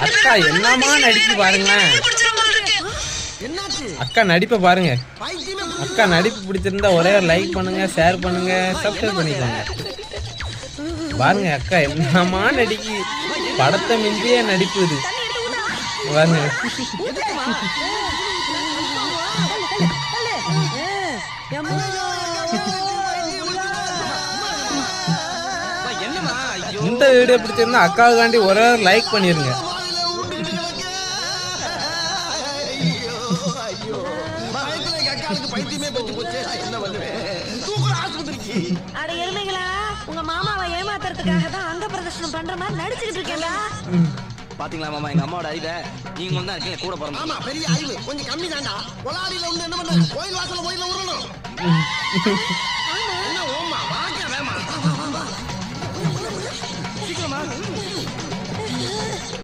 அக்கா என்னமா நடிப்பு பாருங்களேன். அக்கா நடிப்பை பாருங்க. அக்கா நடிப்பு பிடிச்சிருந்தா ஒரே ஒரு லைக் பண்ணுங்க, ஷேர் பண்ணுங்க, சப்ஸ்கிரைப் பண்ணிக்கோங்க. பாருங்க அக்கா என்னமா நடிக்கு, படத்தை மிஞ்சியே நடிப்பு இது பாருங்க. இந்த வீடியோ பிடிச்சிருந்தா அக்காவுக்காண்டி ஒரே ஒரு லைக் பண்ணிருங்க. அட எருமைகளா, உங்க மாமாவை ஏமாத்துறதுக்காக தான் அங்க பிரதர்ஷனம் பண்ற மாதிரி நடிச்சுக்கிட்டு இருக்கேன்டா. பாத்தீங்களா மாமா, எங்க அம்மாவோட அறிவை நீங்க தான் இருக்கீங்க கூட பிறந்த. ஆமா, பெரிய அறிவு கொஞ்சம் கம்மி தான்டா. கொலாடியில வந்து என்ன பண்ண, கோயில் வாசல்ல போய் உருளணும்.